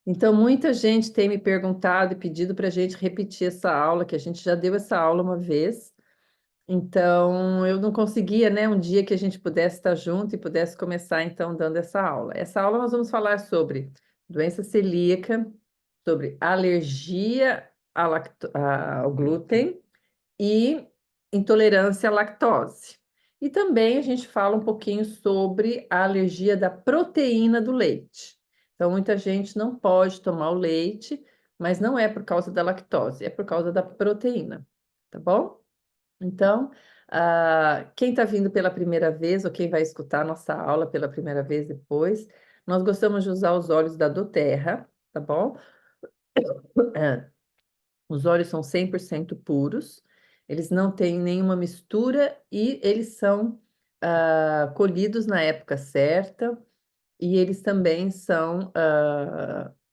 Então, muita gente tem me perguntado e pedido para a gente repetir essa aula, que a gente já deu essa aula uma vez. Então, eu não conseguia, né, um dia que a gente pudesse estar junto e pudesse começar, então, dando essa aula. Essa aula nós vamos falar sobre doença celíaca, sobre alergia ao glúten e intolerância à lactose. E também a gente fala um pouquinho sobre a alergia da proteína do leite. Então, muita gente não pode tomar o leite, mas não é por causa da lactose, é por causa da proteína, tá bom? Então, quem está vindo pela primeira vez ou quem vai escutar a nossa aula pela primeira vez depois, nós gostamos de usar os óleos da doTERRA, tá bom? É, os óleos são 100% puros, eles não têm nenhuma mistura e eles são colhidos na época certa e eles também são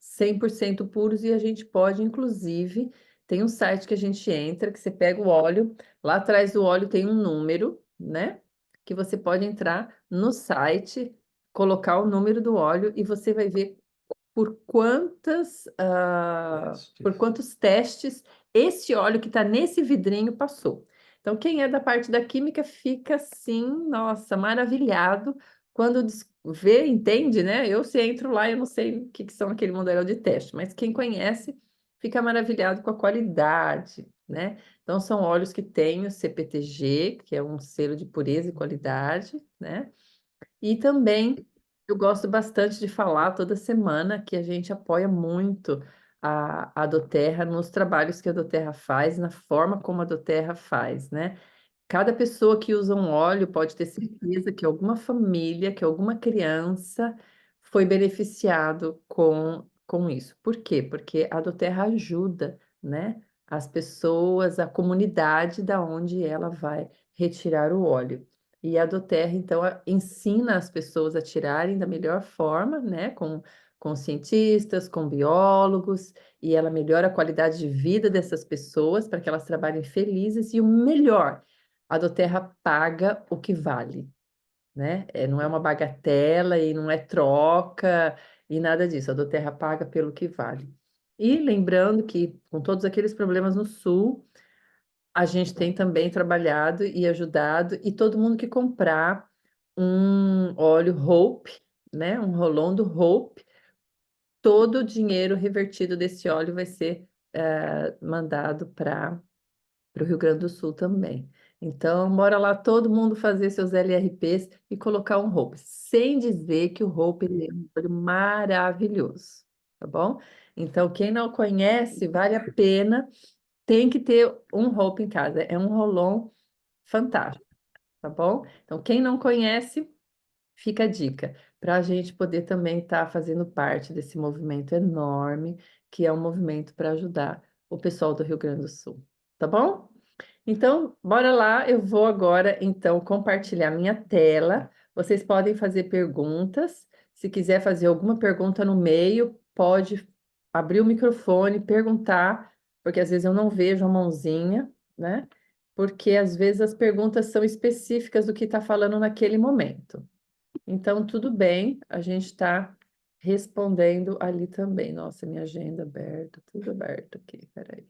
100% puros e a gente pode, inclusive, tem um site que a gente entra, que você pega o óleo, lá atrás do óleo tem um número, né? Que você pode entrar no site, colocar o número do óleo e você vai ver por quantos testes esse óleo que está nesse vidrinho passou. Então, quem é da parte da química fica assim, nossa, maravilhado quando vê, entende, né? Eu se entro lá, eu não sei o que são aquele modelo de teste, mas quem conhece fica maravilhado com a qualidade, né? Então, são óleos que têm o CPTG, que é um selo de pureza e qualidade, né? E também eu gosto bastante de falar toda semana que a gente apoia muito a doTERRA nos trabalhos que a doTERRA faz, na forma como a doTERRA faz, né? Cada pessoa que usa um óleo pode ter certeza que alguma família, que alguma criança foi beneficiado com isso. Por quê? Porque a doTERRA ajuda, né, as pessoas, a comunidade da onde ela vai retirar o óleo. E a doTERRA, então, ensina as pessoas a tirarem da melhor forma, né, com cientistas, com biólogos, e ela melhora a qualidade de vida dessas pessoas para que elas trabalhem felizes e o melhor a doTERRA paga o que vale, né? Não é uma bagatela e não é troca e nada disso. A doTERRA paga pelo que vale. E lembrando que, com todos aqueles problemas no Sul, a gente tem também trabalhado e ajudado, e todo mundo que comprar um óleo Hope, né? Um Rolon do Hope, todo o dinheiro revertido desse óleo vai ser mandado para o Rio Grande do Sul também. Então, bora lá todo mundo fazer seus LRPs e colocar um Hope, sem dizer que o Hope ele é um óleo maravilhoso, tá bom? Então, quem não conhece, vale a pena, tem que ter um Hope em casa, é um Rolon fantástico, tá bom? Então, quem não conhece, fica a dica, para a gente poder também estar fazendo parte desse movimento enorme, que é um movimento para ajudar o pessoal do Rio Grande do Sul, tá bom? Então, bora lá, eu vou agora, então, compartilhar minha tela. Vocês podem fazer perguntas. Se quiser fazer alguma pergunta no meio, pode abrir o microfone, perguntar, porque às vezes eu não vejo a mãozinha, né? Porque às vezes as perguntas são específicas do que está falando naquele momento. Então, tudo bem, a gente está respondendo ali também. Nossa, minha agenda aberta, tudo aberto aqui, peraí.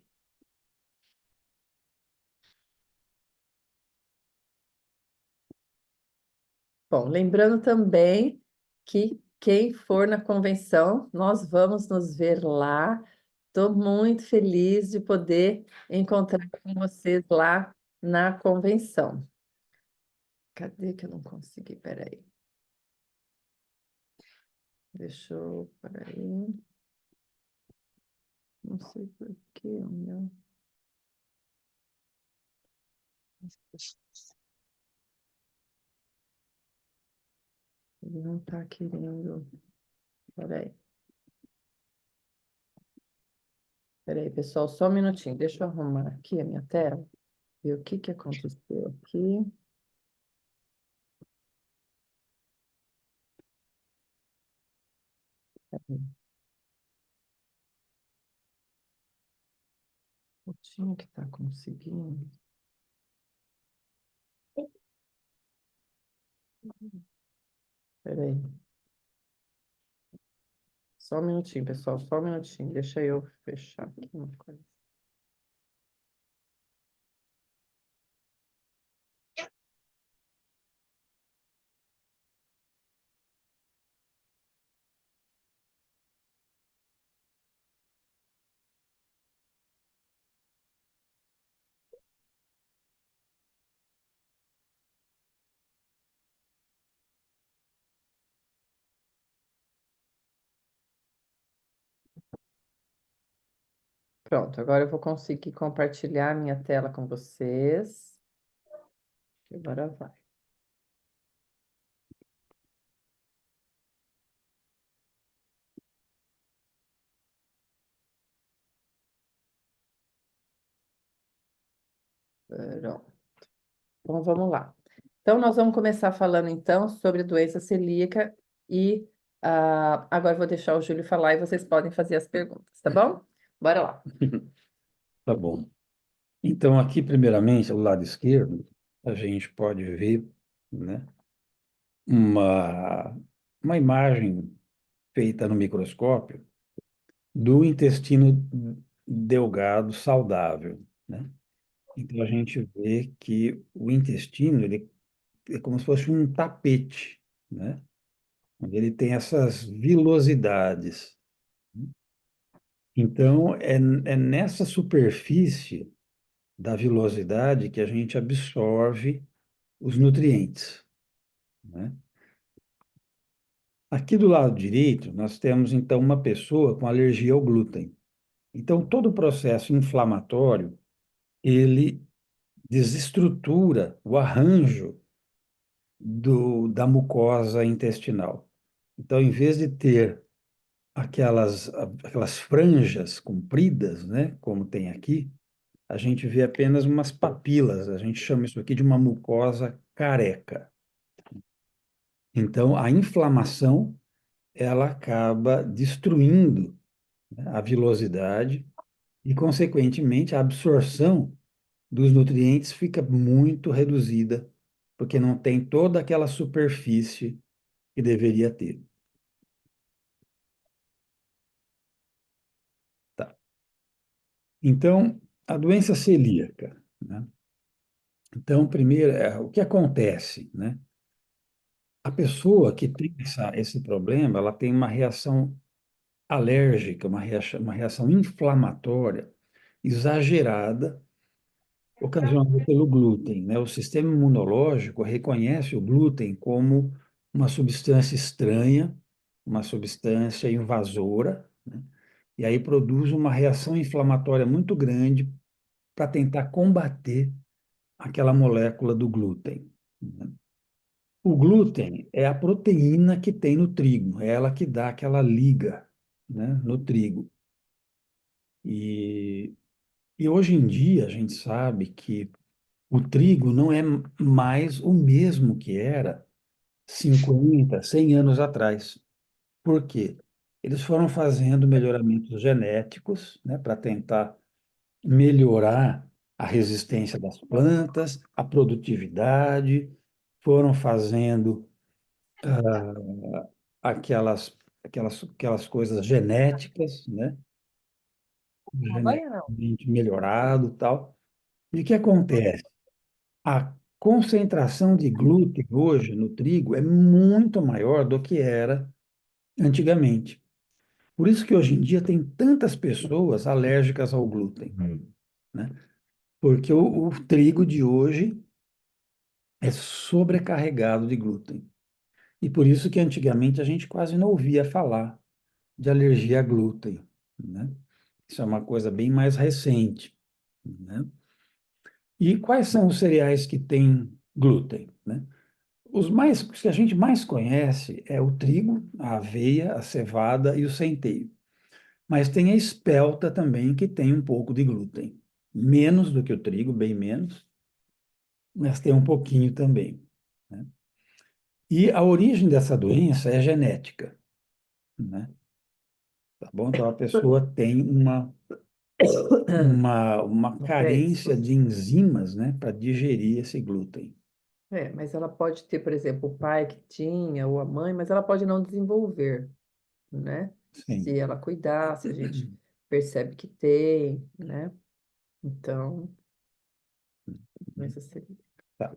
Bom, lembrando também que quem for na convenção, nós vamos nos ver lá. Estou muito feliz de poder encontrar com vocês lá na convenção. Cadê que eu não consegui? Peraí. Deixa eu. Peraí. Não sei por quê, o meu. Ele não está querendo. Peraí. Peraí, pessoal, só um minutinho. Deixa eu arrumar aqui a minha tela. Ver o que que aconteceu aqui. Eu tinha que estar conseguindo. Peraí, Só um minutinho, pessoal, só um minutinho. Deixa eu fechar aqui uma coisa. Pronto, agora eu vou conseguir compartilhar minha tela com vocês. Agora vai. Pronto. Então, vamos lá. Então, nós vamos começar falando, então, sobre doença celíaca e agora eu vou deixar o Júlio falar e vocês podem fazer as perguntas, tá bom? Bora lá. Tá bom. Então, aqui, primeiramente, ao lado esquerdo, a gente pode ver, né, uma, uma imagem feita no microscópio do intestino delgado saudável, né? Então, a gente vê que o intestino ele é como se fosse um tapete, né? Ele tem essas vilosidades. Então, é nessa superfície da vilosidade que a gente absorve os nutrientes, né? Aqui do lado direito, nós temos então uma pessoa com alergia ao glúten. Então, todo o processo inflamatório, ele desestrutura o arranjo da mucosa intestinal. Então, em vez de ter aquelas franjas compridas, né, como tem aqui, a gente vê apenas umas papilas. A gente chama isso aqui de uma mucosa careca. Então, a inflamação ela acaba destruindo, né, a vilosidade e, consequentemente, a absorção dos nutrientes fica muito reduzida, porque não tem toda aquela superfície que deveria ter. Tá. Então, a doença celíaca, né? Então, primeiro, o que acontece, né? A pessoa que tem esse problema, ela tem uma reação alérgica, uma reação inflamatória exagerada ocasionada pelo glúten, né? O sistema imunológico reconhece o glúten como uma substância estranha, uma substância invasora, né? E aí produz uma reação inflamatória muito grande para tentar combater aquela molécula do glúten, né? O glúten é a proteína que tem no trigo, é ela que dá aquela liga, né, no trigo. E, e hoje em dia a gente sabe que o trigo não é mais o mesmo que era 50, 100 anos atrás. Por quê? Eles foram fazendo melhoramentos genéticos, né, para tentar melhorar a resistência das plantas, a produtividade, foram fazendo aquelas coisas genéticas, né, geneticamente melhorado, tal. E o que acontece? A concentração de glúten hoje no trigo é muito maior do que era antigamente. Por isso que hoje em dia tem tantas pessoas alérgicas ao glúten, né? Porque o trigo de hoje é sobrecarregado de glúten. E por isso que antigamente a gente quase não ouvia falar de alergia a glúten, né? Isso é uma coisa bem mais recente, né? E quais são os cereais que têm glúten, né? Os que a gente mais conhece é o trigo, a aveia, a cevada e o centeio. Mas tem a espelta também, que tem um pouco de glúten. Menos do que o trigo, bem menos, mas tem um pouquinho também, né? E a origem dessa doença é genética, né? Tá bom? Então a pessoa tem uma carência de enzimas, né, para digerir esse glúten. Mas ela pode ter, por exemplo, o pai que tinha ou a mãe, mas ela pode não desenvolver, né? sim. se ela cuidar, se a gente percebe que tem, né? Então, essa seria. Tá.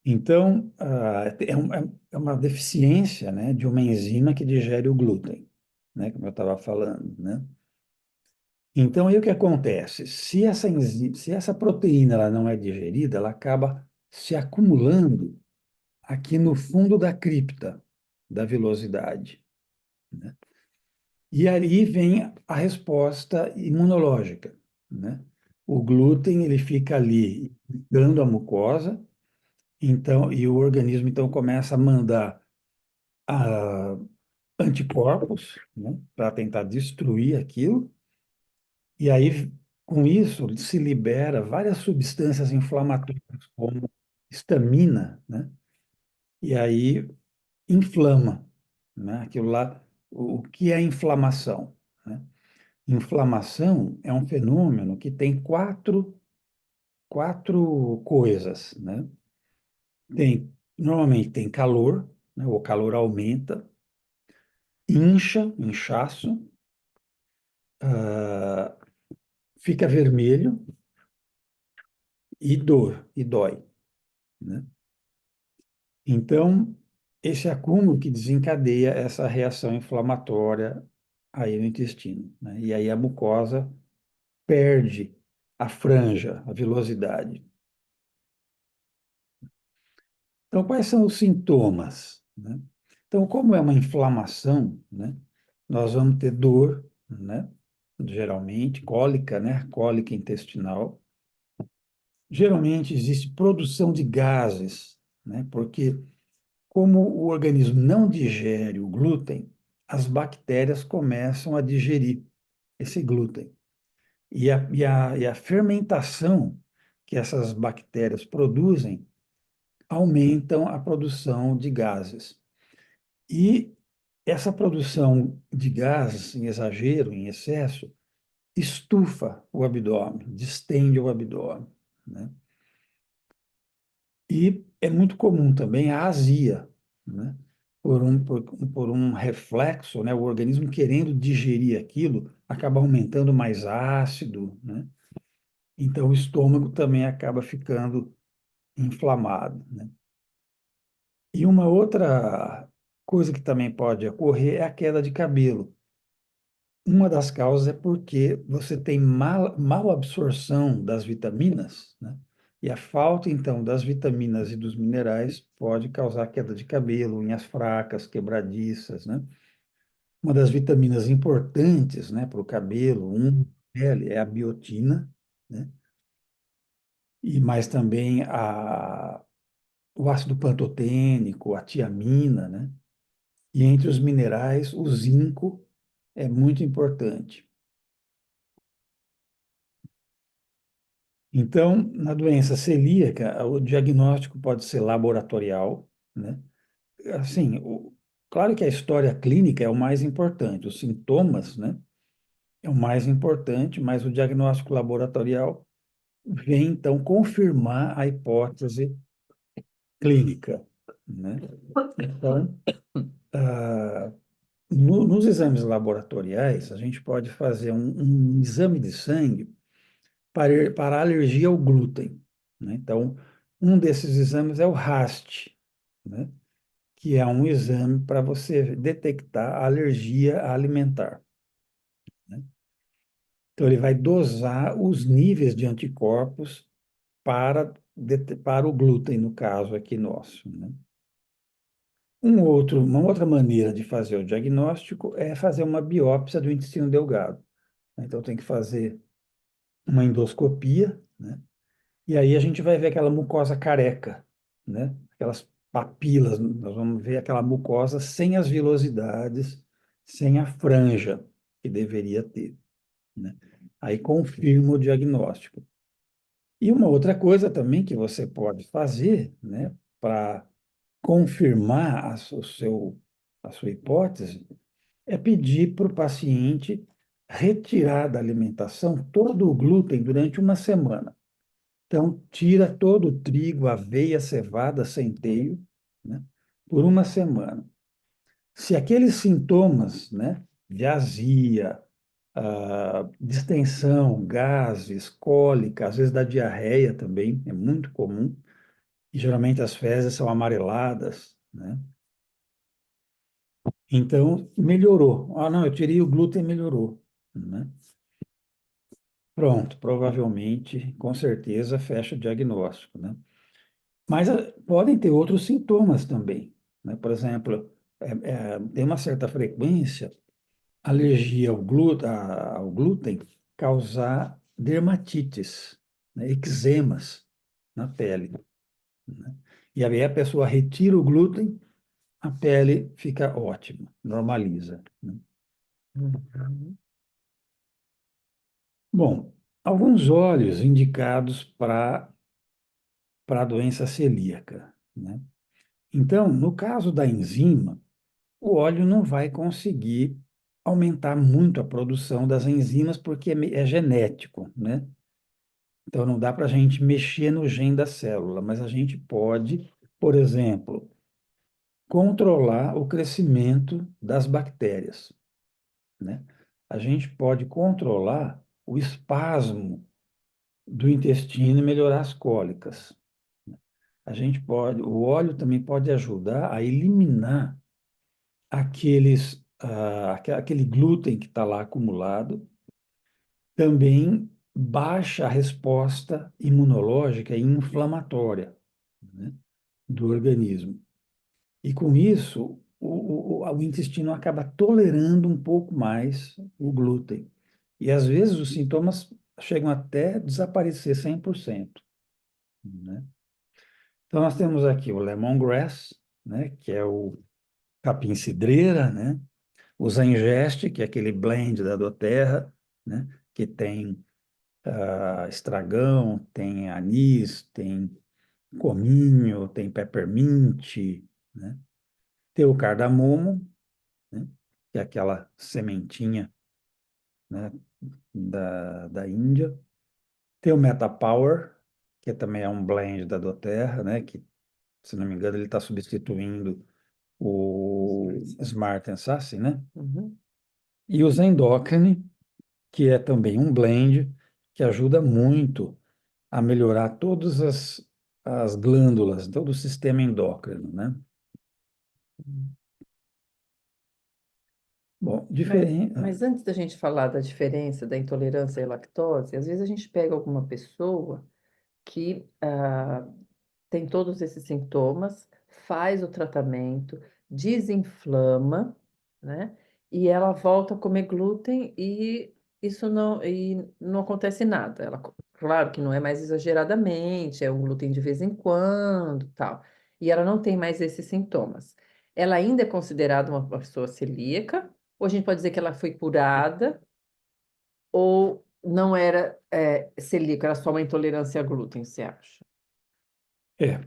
Então, é uma deficiência, né, de uma enzima que digere o glúten, né, como eu estava falando, né? Então, aí o que acontece? Se essa proteína ela não é digerida, ela acaba se acumulando aqui no fundo da cripta da vilosidade, né? E aí vem a resposta imunológica, né? O glúten ele fica ali dando a mucosa, então e o organismo então começa a mandar ah, anticorpos, né, para tentar destruir aquilo. E aí com isso se libera várias substâncias inflamatórias como histamina, né? E aí inflama, né? Aquilo lá, o que é inflamação, né? Inflamação é um fenômeno que tem quatro coisas, né? Normalmente tem calor, né? O calor aumenta, inchaço, ah, fica vermelho e e dói, né? Então, esse acúmulo que desencadeia essa reação inflamatória aí no intestino, né? E aí a mucosa perde a franja, a vilosidade. Então, quais são os sintomas, né? Então, como é uma inflamação, né, nós vamos ter dor, né, geralmente, cólica, né, cólica intestinal. Geralmente existe produção de gases, né, porque como o organismo não digere o glúten, as bactérias começam a digerir esse glúten. E a fermentação que essas bactérias produzem aumentam a produção de gases. E essa produção de gases em exagero, em excesso, estufa o abdômen, distende o abdômen, né? E é muito comum também a azia, né? Por um reflexo, né? O organismo querendo digerir aquilo, acaba aumentando mais ácido, né? Então o estômago também acaba ficando inflamado, né? E uma outra coisa que também pode ocorrer é a queda de cabelo. Uma das causas é porque você tem mal absorção das vitaminas, né? E a falta, então, das vitaminas e dos minerais pode causar queda de cabelo, unhas fracas, quebradiças, né? Uma das vitaminas importantes, né, para o cabelo, pele, é a biotina, né? E mais também o ácido pantotênico, a tiamina, né? E entre os minerais, o zinco é muito importante. Então, na doença celíaca, o diagnóstico pode ser laboratorial, né? Assim, claro que a história clínica é o mais importante, os sintomas, né? É o mais importante, mas o diagnóstico laboratorial vem, então, confirmar a hipótese clínica, né? Então, nos exames laboratoriais, a gente pode fazer um exame de sangue para alergia ao glúten, né? Então, um desses exames é o RAST, né? Que é um exame para você detectar a alergia alimentar, né? Então, ele vai dosar os níveis de anticorpos para o glúten, no caso aqui nosso, né? Uma outra maneira de fazer o diagnóstico é fazer uma biópsia do intestino delgado. Então, tem que fazer uma endoscopia, né? E aí a gente vai ver aquela mucosa careca, né? Aquelas papilas, nós vamos ver aquela mucosa sem as vilosidades, sem a franja que deveria ter, né? Aí confirma o diagnóstico. E uma outra coisa também que você pode fazer, né, para confirmar a sua hipótese, é pedir para o paciente retirar da alimentação todo o glúten durante uma semana. Então, tira todo o trigo, aveia, cevada, centeio, né, por uma semana. Se aqueles sintomas, né, de azia, distensão, gases, cólica, às vezes dá diarreia também, é muito comum. E geralmente as fezes são amareladas, né? Então, melhorou. Ah, não, eu tirei o glúten, melhorou, né? Pronto, provavelmente, com certeza, fecha o diagnóstico, né? Mas podem ter outros sintomas também, né? Por exemplo, tem uma certa frequência alergia ao glúten causar dermatites, né? Eczemas na pele, né? E aí a pessoa retira o glúten, a pele fica ótima, normaliza, né? Uhum. Bom, alguns óleos indicados para a doença celíaca, né? Então, no caso da enzima, o óleo não vai conseguir aumentar muito a produção das enzimas porque é genético, né? Então, não dá para a gente mexer no gene da célula, mas a gente pode, por exemplo, controlar o crescimento das bactérias, né? A gente pode controlar o espasmo do intestino e melhorar as cólicas. O óleo também pode ajudar a eliminar aquele glúten que está lá acumulado, também baixa a resposta imunológica e inflamatória, né, do organismo. E com isso, o intestino acaba tolerando um pouco mais o glúten. E às vezes os sintomas chegam até desaparecer 100%, né? Então nós temos aqui o lemongrass, né, que é o capim-cidreira, né? O Zangeste, que é aquele blend da doTERRA, né? Que tem estragão, tem anis, tem cominho, tem peppermint, né? Tem o cardamomo, né? Que é aquela sementinha, né? da Índia. Tem o Metapower, que também é um blend da doTERRA, né? Que, se não me engano, ele está substituindo o Smart Sassy, né? Uhum. E o Zendocrine, que é também um blend que ajuda muito a melhorar todas as glândulas, todo o sistema endócrino, né? Bom, Mas, diferente. mas antes da gente falar da diferença da intolerância à lactose, às vezes a gente pega alguma pessoa que tem todos esses sintomas, faz o tratamento, desinflama, né? E ela volta a comer glúten e não acontece nada. Claro que não é mais exageradamente, é um glúten de vez em quando, tal. E ela não tem mais esses sintomas. Ela ainda é considerada uma pessoa celíaca, ou a gente pode dizer que ela foi curada, ou não era celíaca, era só uma intolerância a glúten, você acha? É,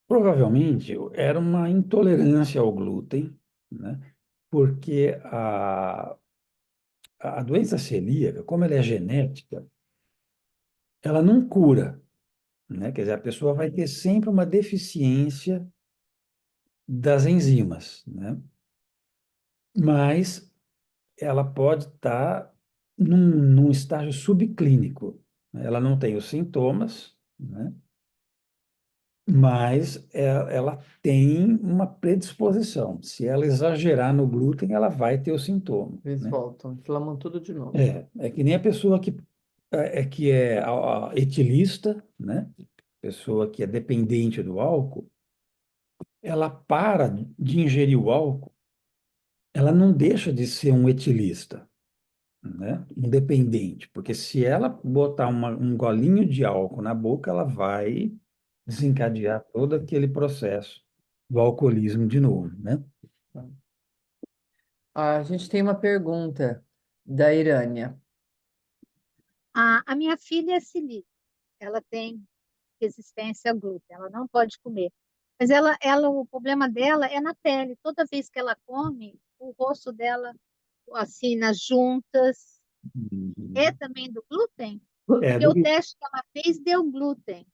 provavelmente era uma intolerância ao glúten, né? Porque a doença celíaca, como ela é genética, ela não cura, né? Quer dizer, a pessoa vai ter sempre uma deficiência das enzimas, né? Mas ela pode estar num estágio subclínico, né? Ela não tem os sintomas, né? Mas ela tem uma predisposição. Se ela exagerar no glúten, ela vai ter o sintoma, Eles né? voltam, inflamam tudo de novo. É que nem a pessoa que é etilista, né? Pessoa que é dependente do álcool, ela para de ingerir o álcool, ela não deixa de ser um etilista, né? Independente, porque se ela botar um golinho de álcool na boca, ela vai desencadear todo aquele processo do alcoolismo de novo, né? A gente tem uma pergunta da Irânia. A minha filha é celíaca, ela tem resistência ao glúten, ela não pode comer. Mas o problema dela é na pele. Toda vez que ela come, o rosto dela, assim, nas juntas, é Uhum. também do glúten? É, Porque o teste que ela fez deu glúten.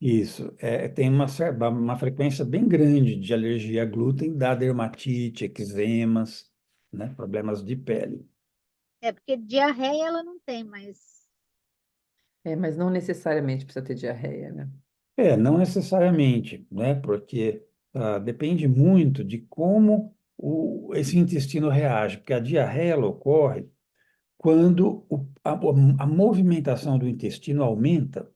isso. Tem uma frequência bem grande de alergia a glúten, dá dermatite, eczemas, né? Problemas de pele. É porque diarreia ela não tem, mas Mas não necessariamente precisa ter diarreia, né? Não necessariamente, né? Porque depende muito de como esse intestino reage, porque a diarreia ela ocorre quando a movimentação do intestino aumenta.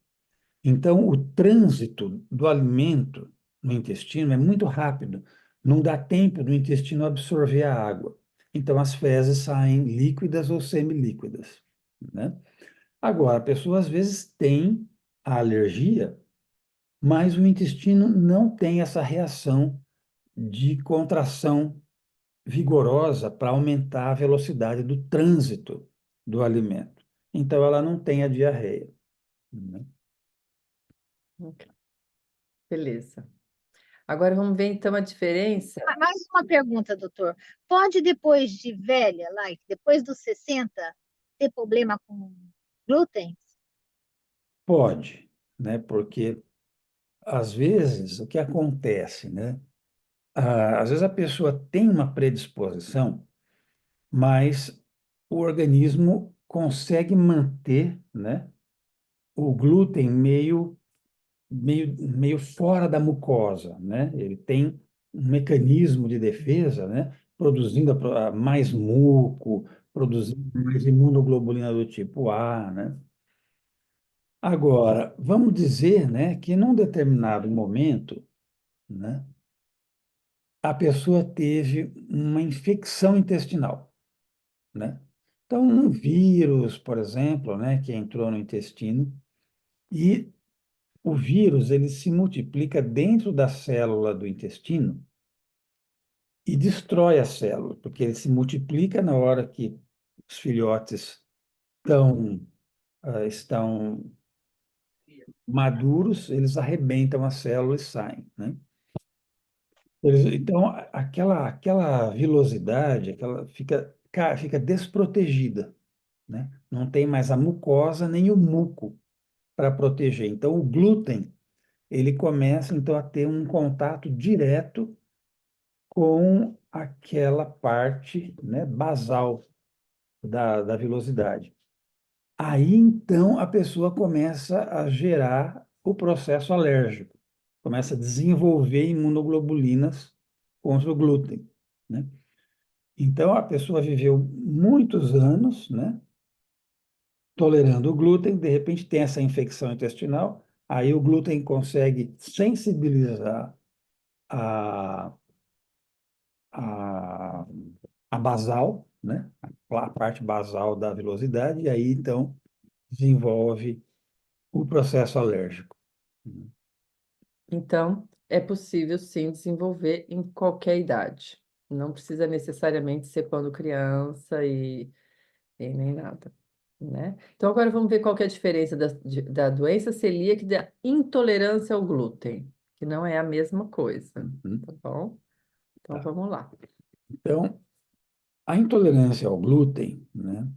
Então, o trânsito do alimento no intestino é muito rápido, não dá tempo do intestino absorver a água. Então, as fezes saem líquidas ou semilíquidas, né? Agora, a pessoa às vezes tem a alergia, mas o intestino não tem essa reação de contração vigorosa para aumentar a velocidade do trânsito do alimento. Então, ela não tem a diarreia, né? Ok, beleza. Agora vamos ver então a diferença. mais uma pergunta, doutor. Pode depois de velha, like, depois dos 60, ter problema com glúten? Pode, né? Porque às vezes o que acontece, né? Às vezes a pessoa tem uma predisposição, mas o organismo consegue manter, né, o glúten meio fora da mucosa, né? Ele tem um mecanismo de defesa, né? Produzindo mais muco, produzindo mais imunoglobulina do tipo A, né? Agora, vamos dizer, né, que num determinado momento, né, a pessoa teve uma infecção intestinal, né? Então, um vírus, por exemplo, né, que entrou no intestino e o vírus ele se multiplica dentro da célula do intestino e destrói a célula, porque ele se multiplica na hora que os filhotes estão maduros, eles arrebentam a célula e saem, né? Então, aquela vilosidade, fica desprotegida, né? Não tem mais a mucosa nem o muco para proteger. Então, o glúten, ele começa, então, a ter um contato direto com aquela parte, né, basal da vilosidade. Aí, então, a pessoa começa a gerar o processo alérgico, começa a desenvolver imunoglobulinas contra o glúten, né? Então, a pessoa viveu muitos anos, né, tolerando o glúten, de repente tem essa infecção intestinal, aí o glúten consegue sensibilizar a, a, a basal, né, a parte basal da vilosidade, e aí, então, desenvolve o processo alérgico. Então, é possível sim desenvolver em qualquer idade. Não precisa necessariamente ser quando criança e nem nada, né? Então, agora vamos ver qual que é a diferença da doença celíaca e da intolerância ao glúten, que não é a mesma coisa, Uhum. tá bom? Então, Tá. vamos lá. Então, a intolerância ao glúten, né,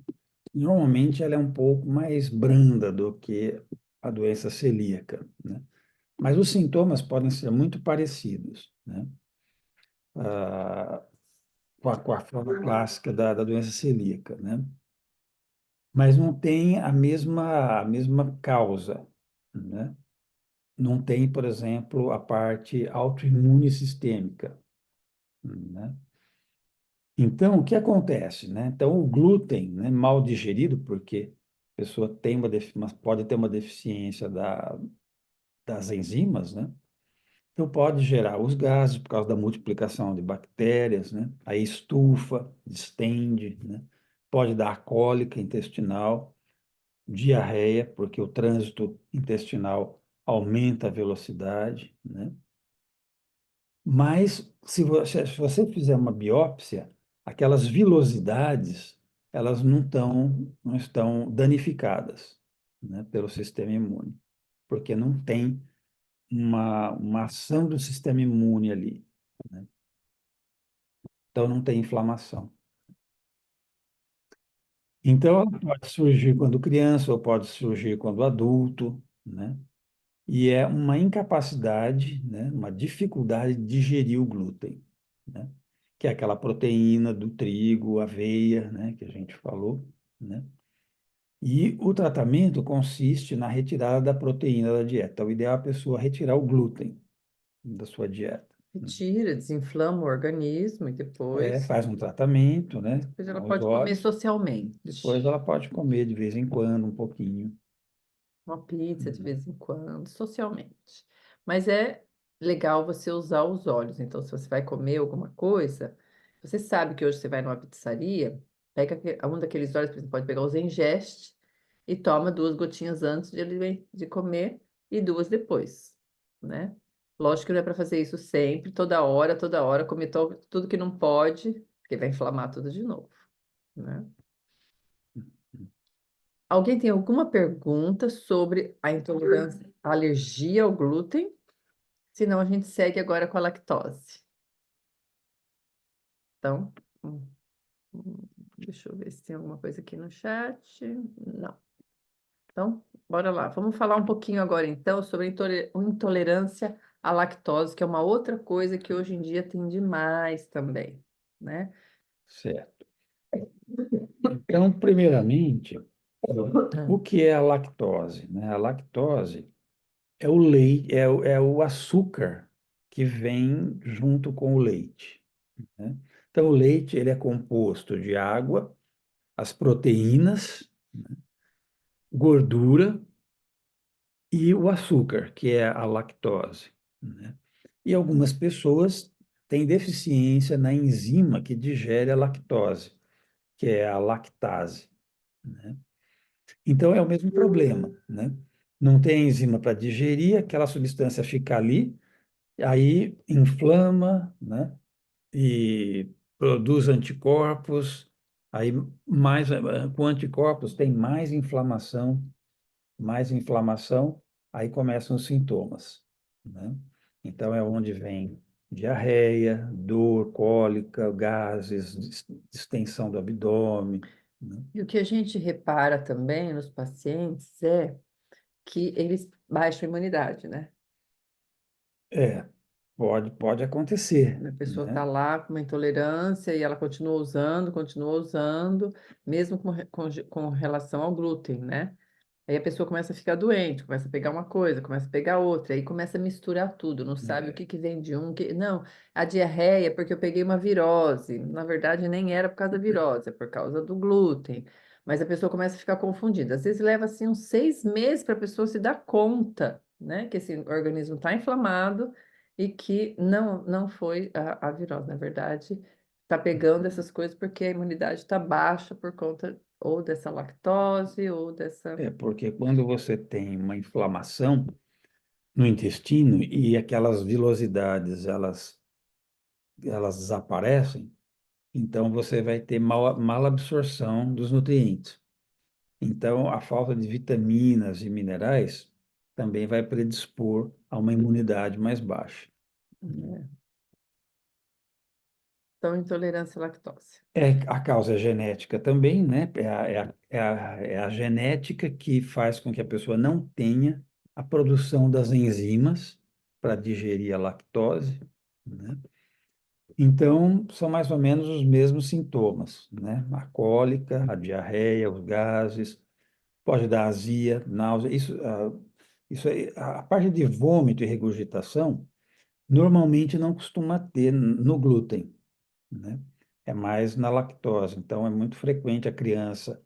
normalmente ela é um pouco mais branda do que a doença celíaca, né? Mas os sintomas podem ser muito parecidos, né? Ah, com a forma clássica da doença celíaca, né? Mas não tem a mesma causa, né? Não tem, por exemplo, a parte autoimune sistêmica, né? Então, o que acontece, né? Então, o glúten, né, mal digerido, porque a pessoa pode ter uma deficiência das enzimas, né? Então, pode gerar os gases por causa da multiplicação de bactérias, né? Aí estufa, distende, né? Pode dar cólica intestinal, diarreia, porque o trânsito intestinal aumenta a velocidade, né? Mas, se você fizer uma biópsia, aquelas vilosidades, elas não estão danificadas, né, pelo sistema imune, porque não tem uma ação do sistema imune ali, né? Então, não tem inflamação. Então, ela pode surgir quando criança ou pode surgir quando adulto, né? E é uma incapacidade, né, uma dificuldade de digerir o glúten, né? que é aquela proteína do trigo, aveia, né, que a gente falou, né? E o tratamento consiste na retirada da proteína da dieta. O ideal é a pessoa retirar o glúten da sua dieta. Retira, desinflama o organismo e Faz um tratamento, né, depois ela aos pode comer olhos. socialmente. Depois ela pode comer de vez em quando, um pouquinho. Uma pizza de vez em quando, socialmente. Mas é legal você usar os olhos. Então, se você vai comer alguma coisa, você sabe que hoje você vai numa pizzaria, pega um daqueles olhos, por exemplo, pode pegar os Engest e toma 2 gotinhas antes de comer e 2 depois, né? Lógico que não é para fazer isso sempre, toda hora, comer tudo que não pode, porque vai inflamar tudo de novo, né? Alguém tem alguma pergunta sobre a intolerância, a alergia ao glúten? Senão a gente segue agora com a lactose. Então, hum, deixa eu ver se tem alguma coisa aqui no chat. Não. Então, bora lá. Vamos falar um pouquinho agora, então, sobre a intolerância à lactose, que é uma outra coisa que hoje em dia tem demais também, né? Certo. Então, primeiramente, o que é a lactose, né? A lactose é o leite, é o açúcar que vem junto com o leite, né? Então, o leite ele é composto de água, as proteínas, gordura e o açúcar, que é a lactose, né? E algumas pessoas têm deficiência na enzima que digere a lactose, que é a lactase, né? Então, é o mesmo problema, né? Não tem enzima para digerir, aquela substância fica ali, aí inflama, né? E produz anticorpos, aí com anticorpos tem mais inflamação, aí começam os sintomas, né? Então é onde vem diarreia, dor, cólica, gases, distensão do abdômen, né? E o que a gente repara também nos pacientes é que eles baixam a imunidade, né? É, pode acontecer, A pessoa está né? lá com uma intolerância e ela continua usando, mesmo com relação ao glúten, né? Aí a pessoa começa a ficar doente, começa a pegar uma coisa, começa a pegar outra, aí começa a misturar tudo, não sabe o É, que que vem de um, que... Não, a diarreia é porque eu peguei uma virose. Na verdade, nem era por causa da virose, é por causa do glúten. Mas a pessoa começa a ficar confundida. Às vezes leva assim uns 6 meses para a pessoa se dar conta, né, que esse organismo está inflamado e que não foi a virose, na verdade, está pegando essas coisas porque a imunidade está baixa por conta ou dessa lactose ou dessa. porque quando você tem uma inflamação no intestino e aquelas vilosidades, elas desaparecem, então você vai ter malabsorção dos nutrientes. Então, a falta de vitaminas e minerais também vai predispor a uma imunidade mais baixa. Né? Então, intolerância à lactose. A causa é genética também, né? É a genética que faz com que a pessoa não tenha a produção das enzimas para digerir a lactose, né? Então, são mais ou menos os mesmos sintomas, né? A cólica, a diarreia, os gases, pode dar azia, náusea. Isso aí, a parte de vômito e regurgitação, normalmente não costuma ter no glúten, né? É mais na lactose. Então, é muito frequente a criança,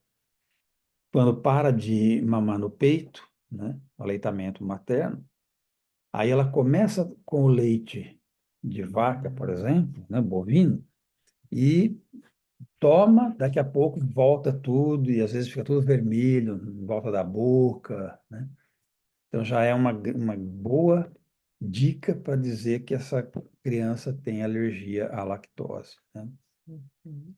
quando para de mamar no peito, né? O aleitamento materno, aí ela começa com o leite de vaca, por exemplo, né? Bovino, e toma, daqui a pouco volta tudo, e às vezes fica tudo vermelho, em volta da boca, né? Então já é uma boa dica para dizer que essa criança tem alergia à lactose, né? Uhum.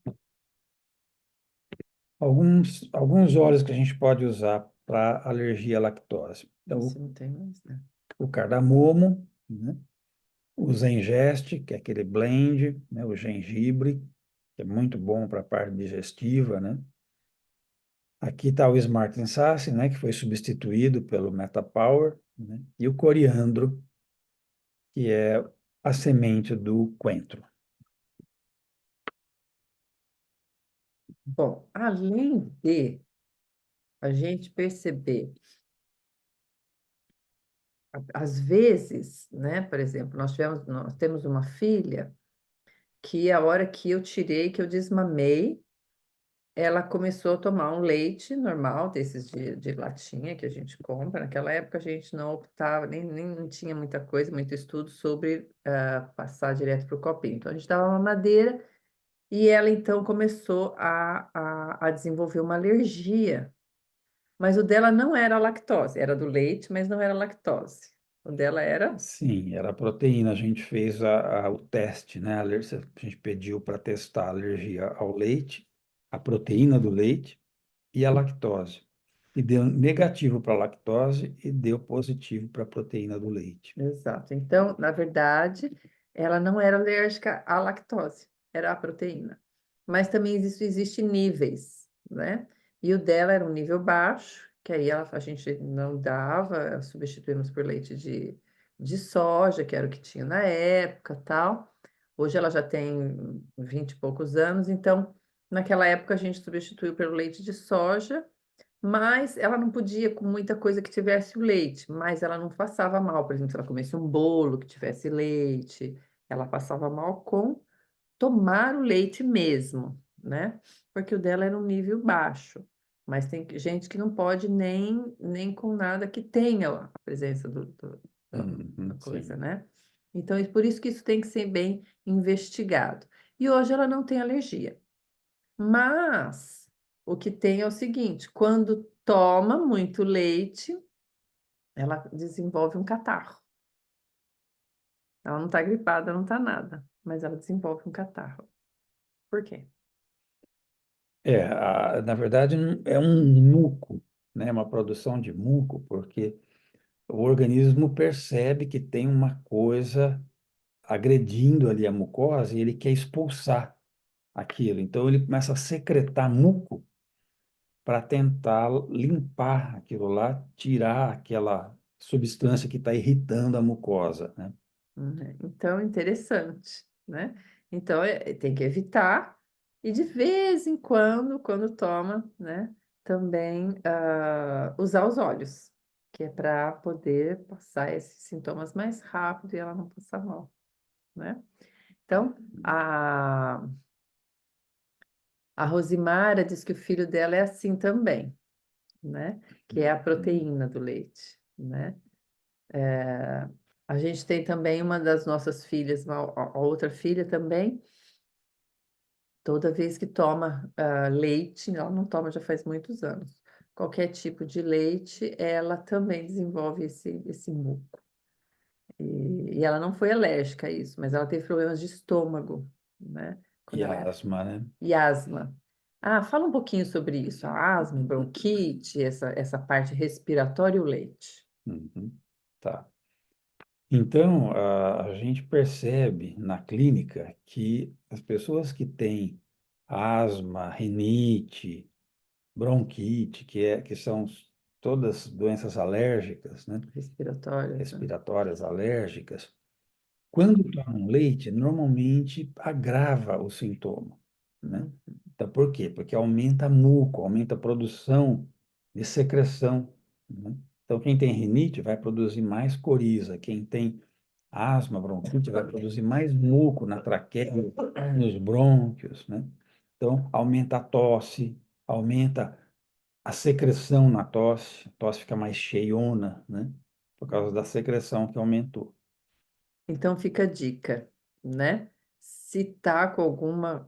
Alguns óleos que a gente pode usar para alergia à lactose. Esse Então, não tem mais, né? o cardamomo, né? O Zengeste, que é aquele blend, né? O gengibre, que é muito bom para a parte digestiva, né? Aqui está o Smart Sasse, né? Que foi substituído pelo Metapower, né? E o coriandro, que é a semente do coentro. Bom, além de a gente perceber, às vezes, né, por exemplo, nós temos uma filha que a hora que eu tirei, que eu desmamei, ela começou a tomar um leite normal, desses de latinha que a gente compra. Naquela época a gente não optava, nem não tinha muita coisa, muito estudo sobre passar direto para o copinho. Então a gente dava mamadeira e ela então começou a desenvolver uma alergia. Mas o dela não era lactose, era do leite, mas não era lactose. O dela era. Sim, era a proteína. A gente fez o teste, né? A gente pediu para testar a alergia ao leite, a proteína do leite e a lactose. E deu negativo para a lactose e deu positivo para a proteína do leite. Exato. Então, na verdade, ela não era alérgica à lactose, era à proteína. Mas também existe níveis, né? E o dela era um nível baixo, que aí a gente não dava, substituímos por leite de soja, que era o que tinha na época, tal. Hoje ela já tem 20 e poucos anos, então, naquela época a gente substituiu pelo leite de soja, mas ela não podia com muita coisa que tivesse o leite, mas ela não passava mal. Por exemplo, se ela comesse um bolo que tivesse leite, ela passava mal com tomar o leite mesmo, né? Porque o dela era um nível baixo. Mas tem gente que não pode nem com nada que tenha a presença da coisa, Sim. né? Então, é por isso que isso tem que ser bem investigado. E hoje ela não tem alergia. Mas o que tem é o seguinte: quando toma muito leite, ela desenvolve um catarro. Ela não está gripada, não está nada, mas ela desenvolve um catarro. Por quê? Na verdade, é um muco, né? Uma produção de muco, porque o organismo percebe que tem uma coisa agredindo ali a mucosa e ele quer expulsar aquilo. Então, ele começa a secretar muco para tentar limpar aquilo lá, tirar aquela substância que está irritando a mucosa, né? Então, interessante, né? Então, tem que evitar e de vez em quando toma, né? Também usar os olhos, que é para poder passar esses sintomas mais rápido e ela não passar mal, né? Então, a Rosimara diz que o filho dela é assim também, né? Que é a proteína do leite, né? A gente tem também uma das nossas filhas, a outra filha também, toda vez que toma leite, ela não toma já faz muitos anos, qualquer tipo de leite, ela também desenvolve esse muco. E ela não foi alérgica a isso, mas ela teve problemas de estômago, né? Quando E ela a era. asma, né? E asma. Ah, fala um pouquinho sobre isso, a asma, bronquite, essa parte respiratória e o leite. Uhum. Tá. Então, a gente percebe na clínica que as pessoas que têm asma, rinite, bronquite, que são todas doenças alérgicas, né? Respiratórias, né? Respiratórias alérgicas, quando tomam leite, normalmente agrava o sintoma, né? Hum. Então, por quê? Porque aumenta muco, aumenta a produção de secreção, né? Então, quem tem rinite vai produzir mais coriza, quem tem asma, bronquite, vai produzir mais muco na traqueia, nos brônquios, né? Então, aumenta a tosse, aumenta a secreção na tosse, a tosse fica mais cheiona, né? Por causa da secreção que aumentou. Então fica a dica, né? Se tá com alguma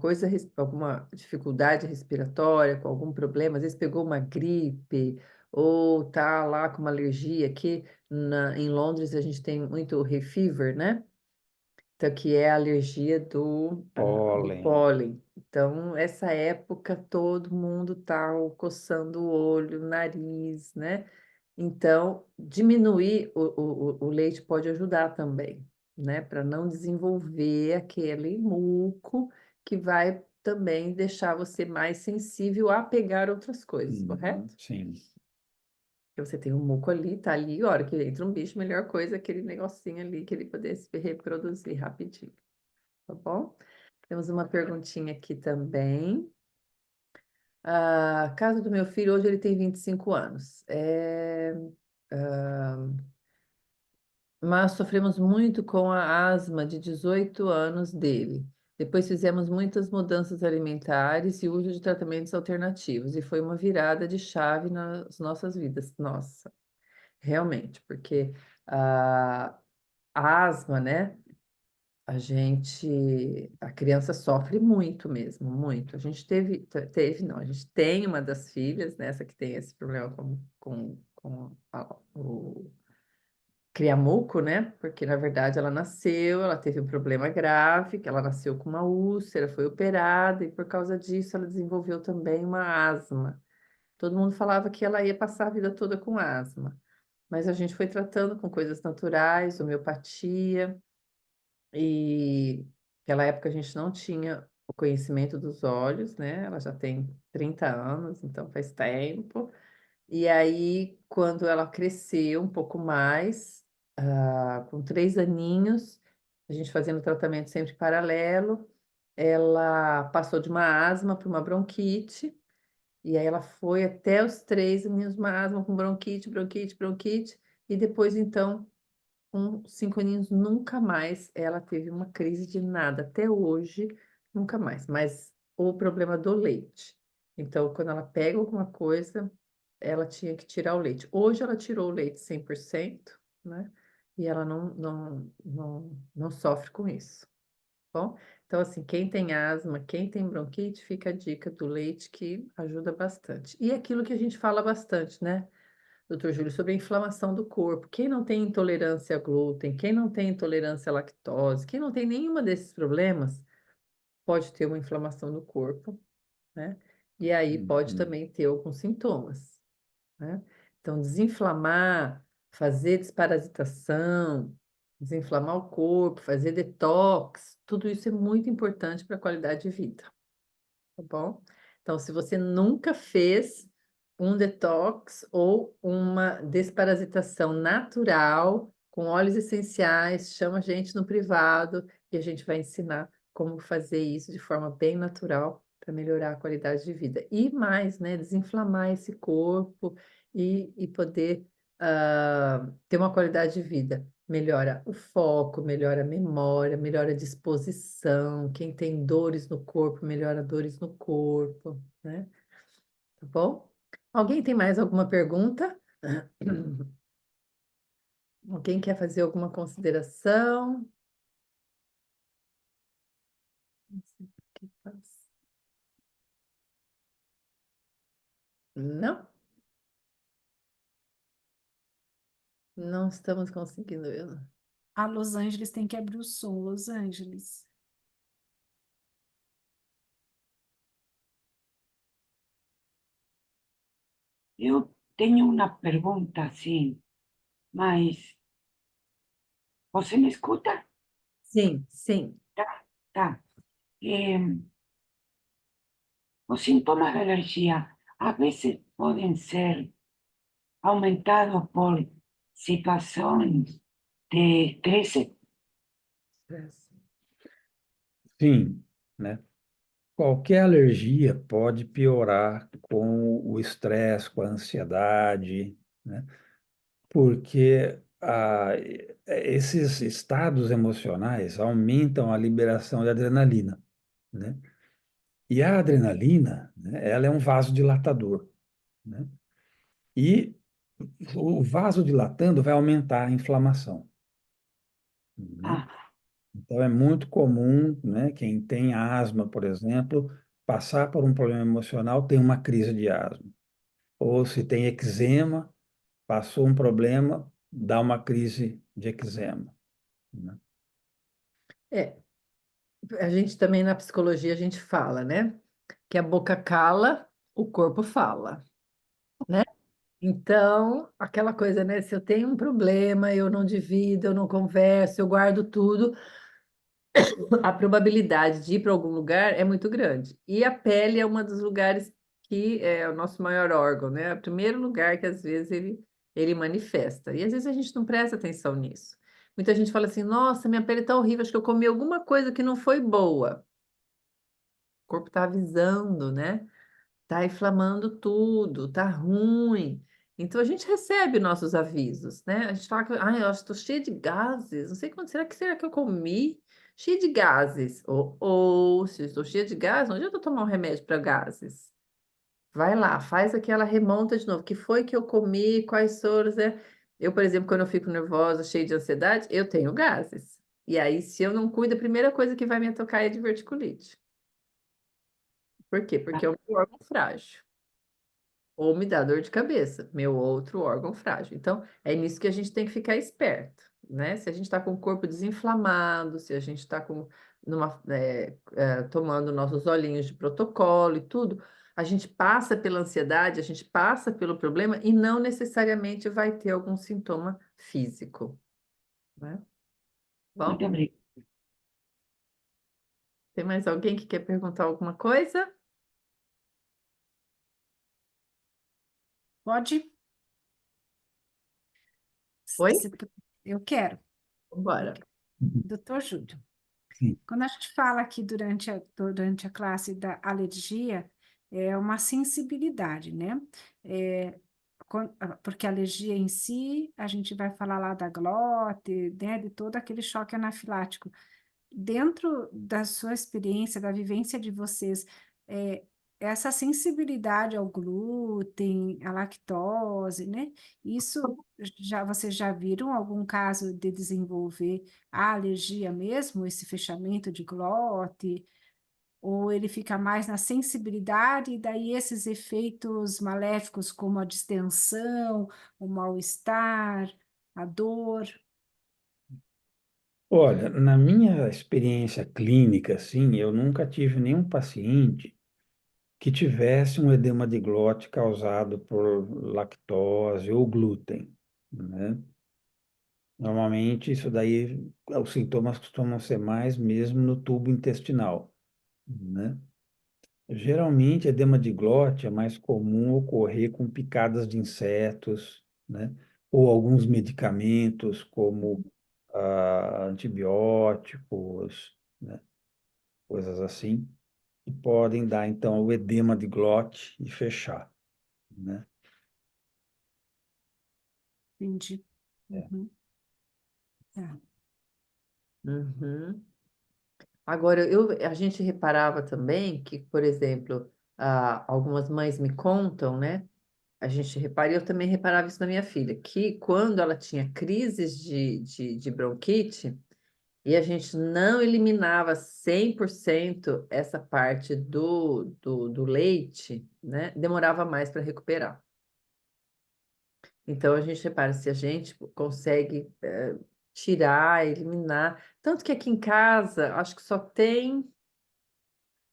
coisa, alguma dificuldade respiratória, com algum problema, às vezes pegou uma gripe ou tá lá com uma alergia aqui em Londres a gente tem muito hay fever, né? Então, que é a alergia do Pólen. pólen. Então, essa época todo mundo tá coçando o olho, o nariz, né? Então, diminuir o leite pode ajudar também, né? Para não desenvolver aquele muco que vai também deixar você mais sensível a pegar outras coisas, correto? Sim. Porque você tem um muco ali, tá ali, a hora que entra um bicho, melhor coisa é aquele negocinho ali que ele poder se reproduzir rapidinho, tá bom? Temos uma perguntinha aqui também. A casa do meu filho, hoje ele tem 25 anos. Mas sofremos muito com a asma de 18 anos dele. Depois fizemos muitas mudanças alimentares e uso de tratamentos alternativos. E foi uma virada de chave nas nossas vidas. Nossa, realmente, porque a asma, né? A criança sofre muito mesmo, muito. A gente não, a gente tem uma das filhas, né, essa que tem esse problema com o criamuco, né? Porque na verdade ela nasceu, ela teve um problema grave, que ela nasceu com uma úlcera, foi operada e por causa disso ela desenvolveu também uma asma. Todo mundo falava que ela ia passar a vida toda com asma, mas a gente foi tratando com coisas naturais, homeopatia. E naquela época a gente não tinha o conhecimento dos olhos, né? Ela já tem 30 anos, então faz tempo. E aí, quando ela cresceu um pouco mais, com 3 aninhos, a gente fazendo tratamento sempre paralelo, ela passou de uma asma para uma bronquite, e aí ela foi até os 3 aninhos, uma asma com bronquite, bronquite, bronquite, e depois, então, com 5 aninhos, nunca mais ela teve uma crise de nada, até hoje, nunca mais. Mas o problema do leite. Então, quando ela pega alguma coisa, ela tinha que tirar o leite. Hoje ela tirou o leite 100%, né? E ela não sofre com isso. Tá bom? Então, assim, quem tem asma, quem tem bronquite, fica a dica do leite que ajuda bastante. E aquilo que a gente fala bastante, né? Doutor Júlio, sobre a inflamação do corpo. Quem não tem intolerância a glúten, quem não tem intolerância à lactose, quem não tem nenhuma desses problemas, pode ter uma inflamação no corpo, né? E aí pode Uhum. também ter alguns sintomas, né? Então, desinflamar, fazer desparasitação, desinflamar o corpo, fazer detox, tudo isso é muito importante para a qualidade de vida, tá bom? Então, se você nunca fez um detox ou uma desparasitação natural com óleos essenciais, chama a gente no privado e a gente vai ensinar como fazer isso de forma bem natural para melhorar a qualidade de vida. E mais, né, desinflamar esse corpo e poder ter uma qualidade de vida. Melhora o foco, melhora a memória, melhora a disposição. Quem tem dores no corpo, melhora dores no corpo, né? Tá bom? Alguém tem mais alguma pergunta? Alguém quer fazer alguma consideração? Não sei o que faz. Não? Não estamos conseguindo. A Los Angeles tem que abrir o som, Los Angeles. Eu tenho uma pergunta, assim, mas você me escuta? Sim, sim. Tá, tá. Eh, os sintomas de alergia a vezes podem ser aumentados por situações de estresse. Sim, né? Qualquer alergia pode piorar com o estresse, com a ansiedade, né? Porque esses estados emocionais aumentam a liberação de adrenalina, né? E a adrenalina, né, ela é um vasodilatador, né? E o vasodilatando vai aumentar a inflamação, né? Ah, Então é muito comum, né, quem tem asma, por exemplo, passar por um problema emocional, tem uma crise de asma. Ou se tem eczema, passou um problema, dá uma crise de eczema, né? É, a gente também na psicologia a gente fala, né? Que a boca cala, o corpo fala, né? Então, aquela coisa, né? Se eu tenho um problema, eu não divido, eu não converso, eu guardo tudo, a probabilidade de ir para algum lugar é muito grande. E a pele é um dos lugares que é o nosso maior órgão, né? É o primeiro lugar que às vezes ele manifesta. E às vezes a gente não presta atenção nisso. Muita gente fala assim: nossa, minha pele está horrível, acho que eu comi alguma coisa que não foi boa. O corpo está avisando, né? tá inflamando tudo, tá ruim. Então a gente recebe nossos avisos, né? A gente fala que, eu acho que estou cheia de gases, não sei quanto, será que eu comi? Cheia de gases. Ou se eu estou cheia de gases, não adianta eu tomar um remédio para gases. Vai lá, faz aquela remonta de novo. O que foi que eu comi? Quais foram, né? Eu, por exemplo, quando eu fico nervosa, cheia de ansiedade, eu tenho gases. E aí, se eu não cuido, a primeira coisa que vai me tocar é diverticulite. Por quê? Porque é um órgão frágil. Ou me dá dor de cabeça, meu outro órgão frágil. Então, é nisso que a gente tem que ficar esperto, né? Se a gente está com o corpo desinflamado, se a gente está tomando nossos olhinhos de protocolo e tudo, a gente passa pela ansiedade, a gente passa pelo problema e não necessariamente vai ter algum sintoma físico, né? Bom, Muito obrigada. tem mais alguém que quer perguntar alguma coisa? Pode? Oi? Eu quero. Bora. Doutor Júlio, Sim. quando a gente fala aqui durante a classe da alergia, é uma sensibilidade, né? É, porque a alergia em si, a gente vai falar lá da glote, né, de todo aquele choque anafilático. Dentro da sua experiência, da vivência de vocês, é, essa sensibilidade ao glúten, à lactose, né? Vocês já viram algum caso de desenvolver a alergia mesmo, esse fechamento de glote? Ou ele fica mais na sensibilidade, e daí esses efeitos maléficos, como a distensão, o mal-estar, a dor? Olha, na minha experiência clínica, assim, eu nunca tive nenhum paciente que tivesse um edema de glote causado por lactose ou glúten, né? Normalmente, isso daí, os sintomas costumam ser mais mesmo no tubo intestinal, né? Geralmente, edema de glote é mais comum ocorrer com picadas de insetos, né? Ou alguns medicamentos, como antibióticos, né? Coisas assim, que podem dar, então, o edema de glote e fechar, né? Entendi. É. Uhum. Tá. Uhum. Agora, a gente reparava também que, por exemplo, algumas mães me contam, né? A gente repara, e eu também reparava isso na minha filha, que quando ela tinha crises de bronquite, e a gente não eliminava 100% essa parte do leite, né? Demorava mais para recuperar. Então, a gente repara, se a gente consegue tirar, eliminar. Tanto que aqui em casa, acho que só tem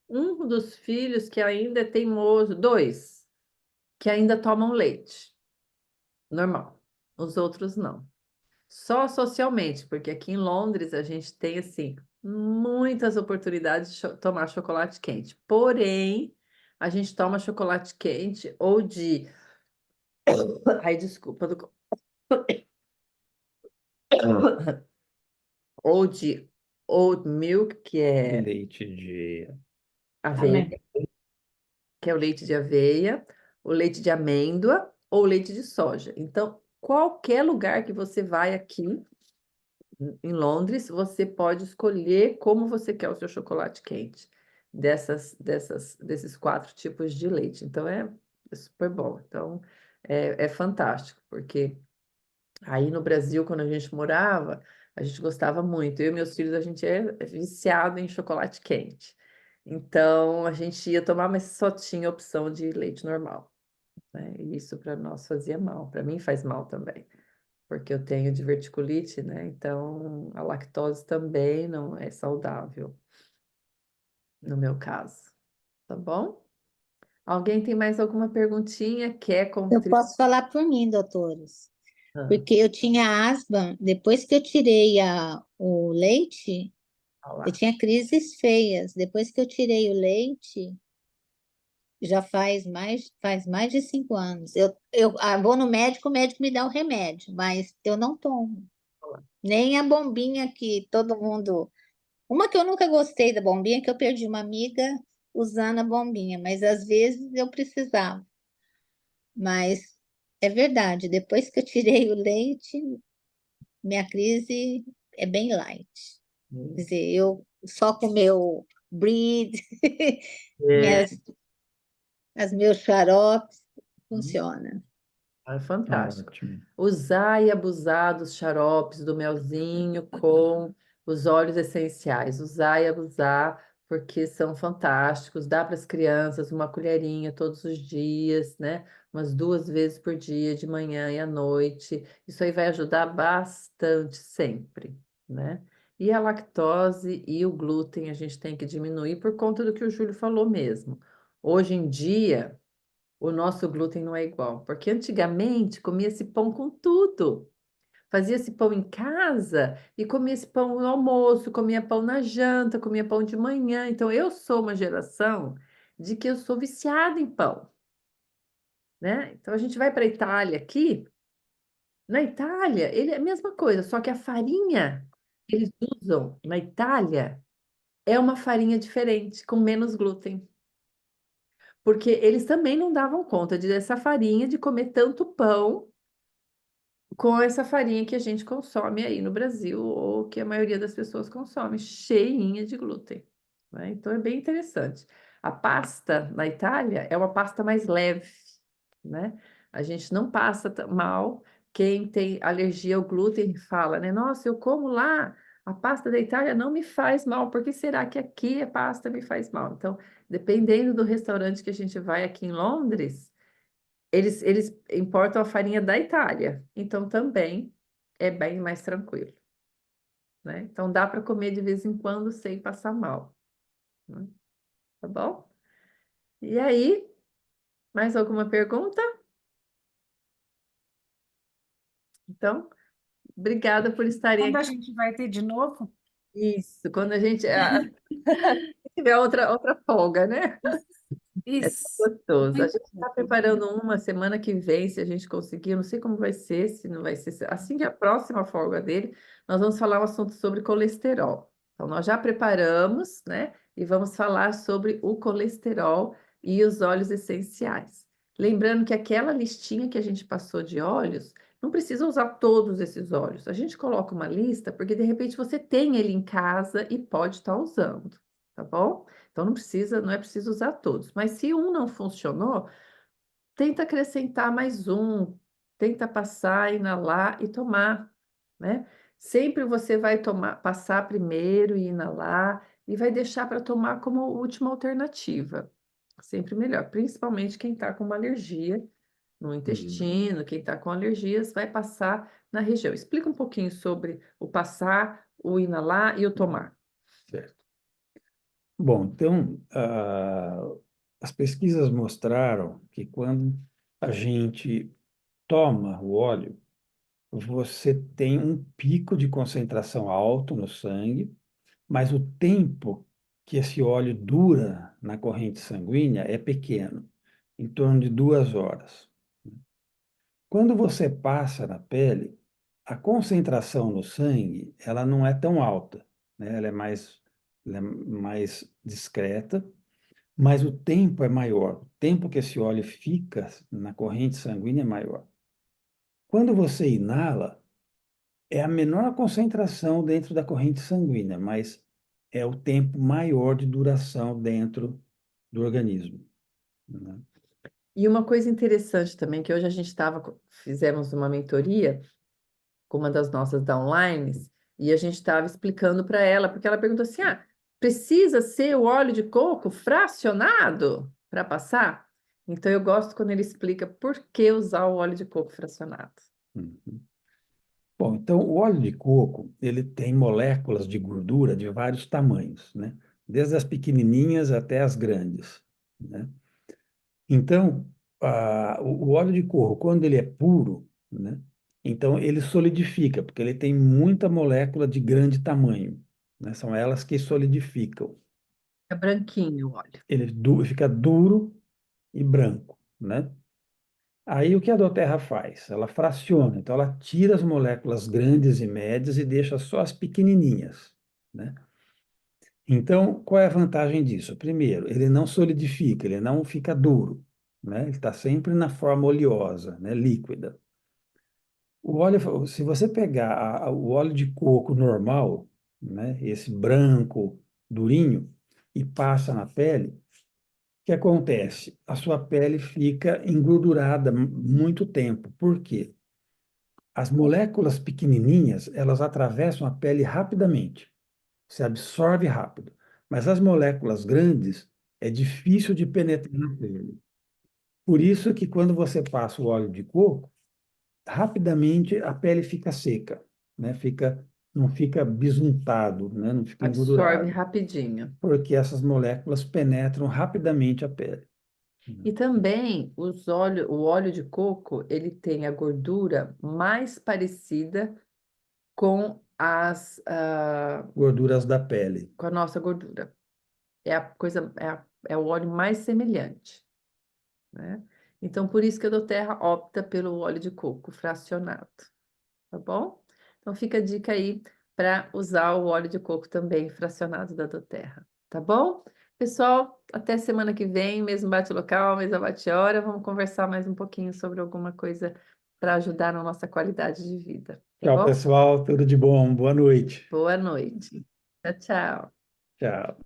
um dos filhos que ainda é teimoso, dois, que ainda tomam leite, normal. Os outros não. Só socialmente, porque aqui em Londres a gente tem, assim, muitas oportunidades de tomar chocolate quente. Porém, a gente toma chocolate quente ou de... Ai, desculpa. Ou de oat milk, que é Leite de... aveia, que é o leite de aveia, o leite de amêndoa ou leite de soja. Então, qualquer lugar que você vai aqui em Londres, você pode escolher como você quer o seu chocolate quente, desses 4 tipos de leite. Então, é super bom. Então, é fantástico, porque aí no Brasil, quando a gente morava, a gente gostava muito. Eu e meus filhos, a gente é viciado em chocolate quente. Então, a gente ia tomar, mas só tinha opção de leite normal, né? E isso para nós fazia mal. Para mim faz mal também, porque eu tenho diverticulite, né? Então, a lactose também não é saudável, no meu caso. Tá bom? Alguém tem mais alguma perguntinha? Quer Eu contribuir? posso falar por mim, doutores, porque eu tinha asma, depois que eu tirei o leite, eu tinha crises feias. Depois que eu tirei o leite, já faz mais de 5 anos. Eu vou no médico, o médico me dá o remédio, mas eu não tomo. Nem a bombinha que todo mundo. Uma que eu nunca gostei da bombinha, que eu perdi uma amiga usando a bombinha, mas às vezes eu precisava. Mas é verdade, depois que eu tirei o leite, minha crise é bem light. Quer dizer, eu só com o meu breed, É, minhas, as meus xaropes, funciona. é fantástico. Ótimo. Usar e abusar dos xaropes, do melzinho com os óleos essenciais. Usar e abusar, porque são fantásticos. Dá para as crianças uma colherinha todos os dias, né? Umas 2 vezes por dia, de manhã e à noite. Isso aí vai ajudar bastante sempre, né? E a lactose e o glúten a gente tem que diminuir por conta do que o Júlio falou mesmo. Hoje em dia o nosso glúten não é igual, porque antigamente comia esse pão com tudo. Fazia esse pão em casa e comia esse pão no almoço, comia pão na janta, comia pão de manhã. Então eu sou uma geração de que eu sou viciada em pão, né? Então a gente vai para a Itália aqui, na Itália, ele é a mesma coisa, só que a farinha que eles usam na Itália é uma farinha diferente, com menos glúten. Porque eles também não davam conta dessa farinha, de comer tanto pão com essa farinha que a gente consome aí no Brasil, ou que a maioria das pessoas consome, cheinha de glúten, né? Então é bem interessante. A pasta na Itália é uma pasta mais leve, né? A gente não passa mal. Quem tem alergia ao glúten fala, né? Nossa, eu como lá, a pasta da Itália não me faz mal, por que será que aqui a pasta me faz mal? Então, dependendo do restaurante que a gente vai aqui em Londres, eles importam a farinha da Itália, então também é bem mais tranquilo, né? Então dá para comer de vez em quando sem passar mal, né? Tá bom? E aí, mais alguma pergunta? Então, obrigada por estarem Quando a aqui. gente vai ter de novo? Isso, quando a gente tiver outra folga, né? É tão Isso. gostoso. A Muito gente está preparando uma semana que vem, se a gente conseguir. Eu não sei como vai ser, se não vai ser. Assim que a próxima folga dele, nós vamos falar um assunto sobre colesterol. Então, nós já preparamos, né? E vamos falar sobre o colesterol e os óleos essenciais. Lembrando que aquela listinha que a gente passou de óleos, não precisa usar todos esses óleos. A gente coloca uma lista, porque de repente você tem ele em casa e pode estar usando, tá bom? Então não precisa, não é preciso usar todos. Mas se um não funcionou, tenta acrescentar mais um, tenta passar, inalar e tomar, né? Sempre você vai tomar, passar primeiro e inalar e vai deixar para tomar como última alternativa. Sempre melhor, principalmente quem está com uma alergia no intestino, quem está com alergias, vai passar na região. Explica um pouquinho sobre o passar, o inalar e o tomar. Certo. Bom, então, as pesquisas mostraram que quando a gente toma o óleo, você tem um pico de concentração alto no sangue, mas o tempo que esse óleo dura na corrente sanguínea é pequeno, em torno de 2 horas. Quando você passa na pele, a concentração no sangue, ela não é tão alta, né? Ela é mais discreta, mas o tempo é maior. O tempo que esse óleo fica na corrente sanguínea é maior. Quando você inala, é a menor concentração dentro da corrente sanguínea, mas é o tempo maior de duração dentro do organismo, né? E uma coisa interessante também, que hoje a gente fizemos uma mentoria com uma das nossas downlines, e a gente estava explicando para ela, porque ela perguntou assim: ah, precisa ser o óleo de coco fracionado para passar? Então eu gosto quando ele explica por que usar o óleo de coco fracionado. Uhum. Bom, então o óleo de coco, ele tem moléculas de gordura de vários tamanhos, né? Desde as pequenininhas até as grandes, né? Então, o óleo de coco, quando ele é puro, né? Então ele solidifica, porque ele tem muita molécula de grande tamanho, né? São elas que solidificam. É branquinho o óleo. Fica duro e branco, né? Aí o que a Doterra faz? Ela fraciona, então ela tira as moléculas grandes e médias e deixa só as pequenininhas, né? Então, qual é a vantagem disso? Primeiro, ele não solidifica, ele não fica duro, né? Ele está sempre na forma oleosa, né? Líquida. O óleo, se você pegar o óleo de coco normal, né? Esse branco, durinho, e passa na pele, o que acontece? A sua pele fica engordurada muito tempo. Por quê? As moléculas pequenininhas, elas atravessam a pele rapidamente, se absorve rápido. Mas as moléculas grandes é difícil de penetrar na pele. Por isso que quando você passa o óleo de coco, rapidamente a pele fica seca, né? Não fica bisuntado, né? Não fica Absorve engordurado, rapidinho. porque essas moléculas penetram rapidamente a pele. E também o óleo de coco, ele tem a gordura mais parecida com Gorduras da pele. com a nossa gordura. É a coisa, é o óleo mais semelhante, né? Então, por isso que a doTERRA opta pelo óleo de coco fracionado, tá bom? Então, fica a dica aí para usar o óleo de coco também fracionado da doTERRA, tá bom? Pessoal, até semana que vem, mesmo bate-local, mesma bate-hora, vamos conversar mais um pouquinho sobre alguma coisa para ajudar na nossa qualidade de vida, tá Tchau, bom? pessoal. Tudo de bom. Boa noite. Boa noite. Tchau, tchau. Tchau.